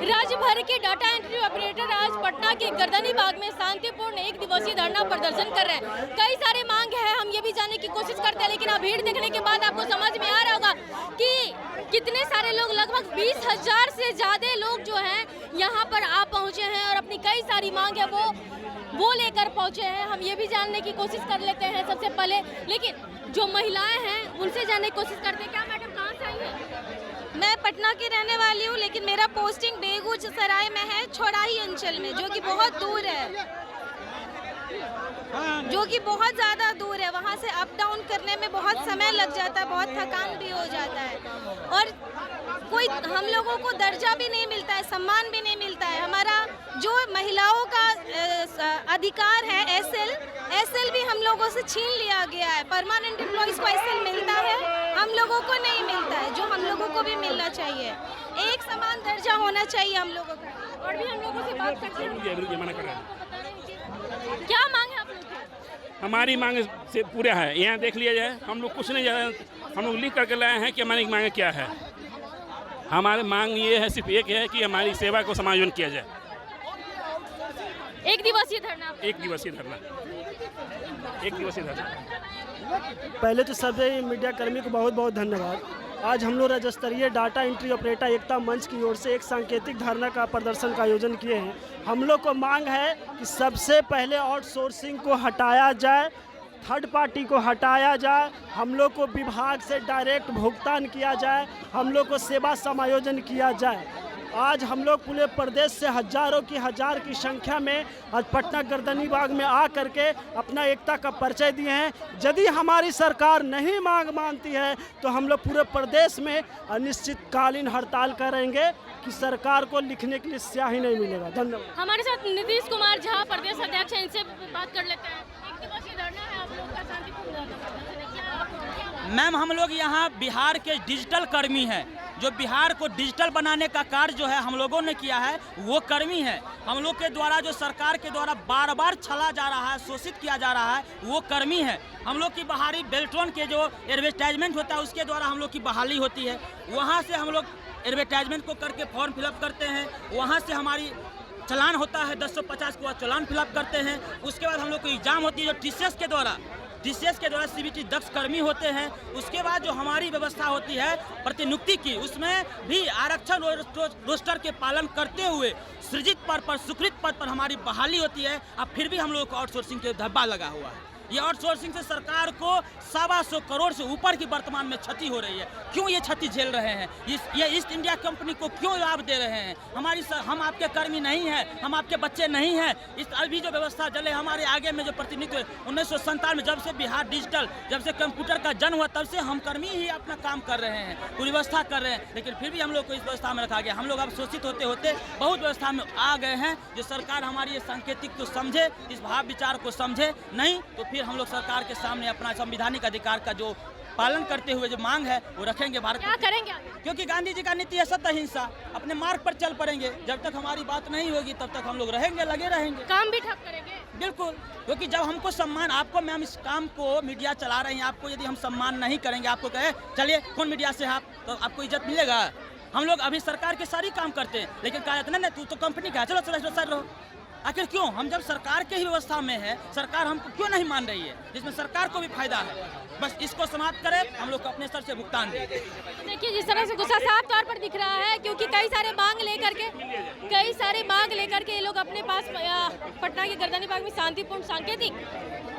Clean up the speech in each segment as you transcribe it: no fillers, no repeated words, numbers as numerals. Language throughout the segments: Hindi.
राज्य भर के डाटा एंट्री ऑपरेटर आज पटना के गर्दनी बाग में शांतिपूर्ण एक दिवसीय धरना प्रदर्शन कर रहे हैं। कई सारे मांग है, हम ये भी जानने की कोशिश करते हैं, लेकिन अब भीड़ देखने के बाद आपको समझ में आ रहा होगा कि कितने सारे लोग, लगभग 20,000 से ज्यादा लोग जो हैं यहाँ पर आ पहुँचे हैं और अपनी कई सारी मांग है वो लेकर पहुँचे हैं। हम ये भी जानने की कोशिश कर लेते हैं सबसे पहले, लेकिन जो महिलाएं हैं उनसे जानने की कोशिश करते हैं। क्या मैडम कहाँ से आई है? मैं पटना की रहने वाली हूँ, लेकिन मेरा पोस्टिंग बेगूसराय में है, छोड़ाही अंचल में, जो कि बहुत दूर है, जो कि बहुत ज़्यादा दूर है। वहाँ से अप डाउन करने में बहुत समय लग जाता है, बहुत थकान भी हो जाता है और कोई हम लोगों को दर्जा भी नहीं मिलता है, सम्मान भी नहीं मिलता है। हमारा जो महिलाओं का अधिकार है एसएल भी हम लोगों से छीन लिया गया है। परमानेंट एम्प्लॉइज को एसएल मिलता है, हम लोगों को नहीं मिलता है, जो हम लोगों को भी मिलना चाहिए। एक समान दर्जा होना चाहिए हम लोगों का। और भी हम लोगों से बात करते हैं, क्या मांग है आप लोग की? हमारी मांग से पूरा है, यहाँ देख लिया जाए। हम लोग कुछ नहीं ज़्यादा, हम लोग लिख करके लाए हैं कि हमारी मांग क्या है। हमारी मांग ये है, सिर्फ एक है कि हमारी सेवा को समायोजन किया जाए। एक दिवसीय धरना। एक दिवसीय धरना। पहले तो सभी मीडिया कर्मी को बहुत बहुत धन्यवाद। आज हम लोग राज्य स्तरीय डाटा एंट्री ऑपरेटर एकता मंच की ओर से एक सांकेतिक धरना का प्रदर्शन का आयोजन किए हैं। हम लोग को मांग है कि सबसे पहले आउटसोर्सिंग को हटाया जाए, थर्ड पार्टी को हटाया जाए, हम लोग को विभाग से डायरेक्ट भुगतान किया जाए, हम लोग को सेवा समायोजन किया जाए। आज हम लोग पूरे प्रदेश से हजार की संख्या में आज पटना गर्दनी बाग में आ करके अपना एकता का परिचय दिए हैं। यदि हमारी सरकार नहीं मांग मानती है तो हम लोग पूरे प्रदेश में अनिश्चितकालीन हड़ताल करेंगे कि सरकार को लिखने के लिए स्याही नहीं मिलेगा। धन्यवाद। हमारे साथ नीतीश कुमार झा प्रदेश अध्यक्ष हैं, इनसे बात कर लेते हैं। एक दिवसीय धरना है आप लोग का, शांतिपूर्ण धरना। मैम, हम लोग यहाँ बिहार के डिजिटल कर्मी हैं, जो बिहार को डिजिटल बनाने का कार्य जो है हम लोगों ने किया है, वो कर्मी है। हम लोग के द्वारा जो सरकार के द्वारा बार बार छला जा रहा है, शोषित किया जा रहा है, वो कर्मी है। हम लोग की बाहरी बेल्ट्रॉन के जो एडवर्टाइजमेंट होता है उसके द्वारा हम लोग की बहाली होती है। वहाँ से हम लोग एडवर्टाइजमेंट को करके फॉर्म फिलअप करते हैं, वहाँ से हमारी चलान होता है 1050 को चलान फिलअप करते हैं। उसके बाद हम लोग को एग्जाम होती है जो टीसीएस के द्वारा सीबीटी दक्ष कर्मी होते हैं। उसके बाद जो हमारी व्यवस्था होती है प्रतिनियुक्ति की, उसमें भी आरक्षण रोस्टर के पालन करते हुए सृजित पद पर, स्वीकृत पद पर हमारी बहाली होती है। अब फिर भी हम लोगों को आउटसोर्सिंग के धब्बा लगा हुआ है। ये आउटसोर्सिंग से सरकार को 125 करोड़ से ऊपर की वर्तमान में क्षति हो रही है। क्यों ये क्षति झेल रहे हैं? ये ईस्ट इंडिया कंपनी को क्यों लाभ दे रहे हैं? हम आपके कर्मी नहीं हैं, हम आपके बच्चे नहीं हैं। इस अभी जो व्यवस्था चले, हमारे आगे में जो प्रतिनिधित्व 1997 में जब से बिहार डिजिटल, जब से कंप्यूटर का जन्म हुआ, तब से हम कर्मी ही अपना काम कर रहे हैं, पूरी व्यवस्था कर रहे हैं। लेकिन फिर भी हम लोग को इस व्यवस्था में रखा गया। हम लोग अब शोषित होते होते बहुत व्यवस्था में आ गए हैं। जो सरकार हमारी ये सांकेतिक को समझे, इस भाव विचार को समझे, नहीं तो फिर हम लोग सरकार के सामने अपना संवैधानिक अधिकार का जो पालन करते हुए जो मांग है वो रखेंगे। भारत क्या करेंगे? क्योंकि गांधी जी का नीति है सत्य अहिंसा, अपने मार्ग पर चल पड़ेंगे। जब तक हमारी बात नहीं होगी तब तक हम लोग रहेंगे, लगे रहेंगे, काम भी ठप करेंगे। बिल्कुल, क्योंकि जब हमको सम्मान, आपको मैम इस काम को मीडिया चला रहे हैं, आपको यदि हम सम्मान नहीं करेंगे, आपको कहे चलिए कौन मीडिया से आप, तो आपको इज्जत मिलेगा? हम लोग अभी सरकार के सारी काम करते हैं, लेकिन कहा जाता है ना तू तो कंपनी का, चलो सर रहो। आखिर क्यों? हम जब सरकार के ही व्यवस्था में है, सरकार हमको क्यों नहीं मान रही है, जिसमें सरकार को भी फायदा है? बस इसको समाप्त करें, हम लोग को अपने स्तर से भुगतान दें। देखिए जिस तरह से गुस्सा साफ तौर पर दिख रहा है, क्योंकि कई सारे मांग लेकर के ये लोग अपने पास पटना के गर्दनी बाग में शांतिपूर्ण सांकेतिक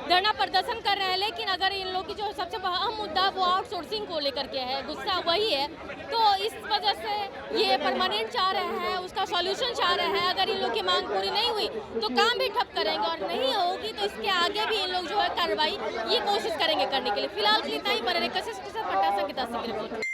धरना प्रदर्शन कर रहे हैं। लेकिन अगर इन लोग की जो सबसे अहम मुद्दा वो आउटसोर्सिंग को लेकर के है, गुस्सा वही है, तो इस वजह से ये परमानेंट चाह रहे हैं, उसका सॉल्यूशन चाह रहे हैं। अगर इन लोग की मांग पूरी नहीं हुई तो काम भी ठप करेंगे, और नहीं होगी तो इसके आगे भी इन लोग जो है कार्रवाई ये कोशिश करेंगे करने के लिए। फिलहाल इतना ही। बने रहे कशिश के साथ पटना से।